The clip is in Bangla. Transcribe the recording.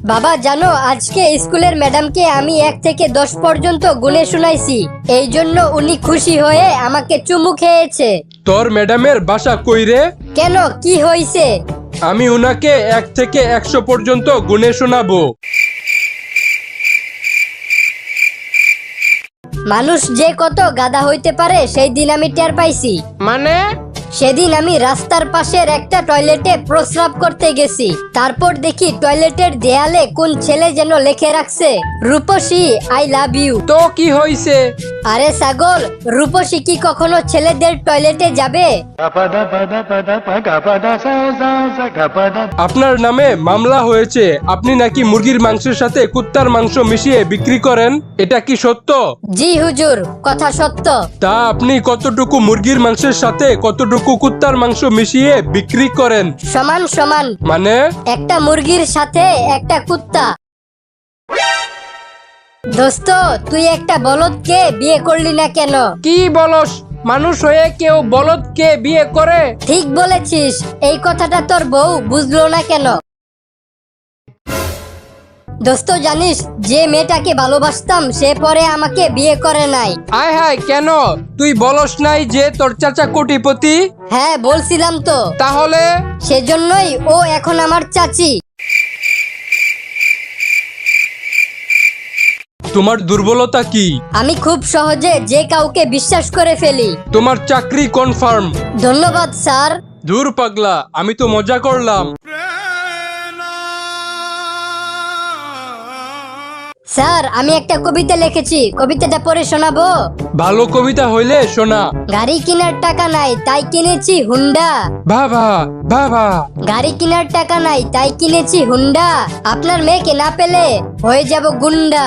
বাবা জানো, আজকে স্কুলের ম্যাডামকে আমি 1 থেকে 10 পর্যন্ত গুনে শুনাইছি। এই জন্য উনি খুশি হয়ে আমাকে চুমু খেয়েছে। তোর ম্যাডামের বাসা কই রে? কেন, কি হয়েছে? আমি উনাকে 1 থেকে 100 পর্যন্ত গুনে শোনাবো। মানুষ যে কত গাধা হইতে পারে সেই দিন আমি টের পাইছি। মানে? সেদিন আমি রাস্তার পাশের একটা টয়লেটে প্রস্রাব করতে গেছি। তারপর দেখি টয়লেটের দেয়ালে কোন ছেলে যেন লিখে রাখছে, রূপসী আই লাভ ইউ। তো কি হইছে? আরে ছাগল, রূপসী কি কখনো ছেলেদের টয়লেটে যাবে? আপনার নামে মামলা হয়েছে। আপনি নাকি মুরগির মাংসের সাথে কুত্তার মাংস মিশিয়ে বিক্রি করেন, এটা কি সত্য? জি হুজুর, কথা সত্য। তা আপনি কতটুকু মুরগির মাংসের সাথে কতটুকু কুত্তার মাংস মিশিয়ে বিক্রি করেন? সমান সমান। মানে? একটা মুরগির সাথে একটা কুত্তা। দোস্ত, তুই একটা বলদকে বিয়ে করলি না কেন? কি বলস? মানুষ হয়ে কেউ বলদকে বিয়ে করে? ঠিক বলেছিস। এই কথাটা তোর বউ বুঝলো না কেন? দোস্ত জানিস, যে মেয়েটাকে ভালোবাসতাম সে পরে আমাকে বিয়ে করে নাই। আয় হায়, কেন? তুই বলস নাই যে তোর চাচা কোটিপতি? হ্যাঁ বলছিলাম তো। তাহলে? সেজন্যই ও এখন আমার চাচি। তোমার দুর্বলতা কি? আমি খুব সহজে যে কাউকে বিশ্বাস করে ফেলি। তোমার চাকরি কনফার্ম। ধন্যবাদ স্যার। ধুর পাগলা, আমি তো মজা করলাম। স্যার, আমি একটা কবিতা লিখেছি, কবিতাটা পড়ে শোনাবো? ভালো কবিতা হইলে শোনা। গাড়ি কেনার টাকা নাই তাই কিনেছি হুন্ডা। বাবা বাবা। গাড়ি কেনার টাকা নাই তাই কিনেছি হুন্ডা। আপনার মেয়েকে না পেলে হয়ে যাব গুন্ডা।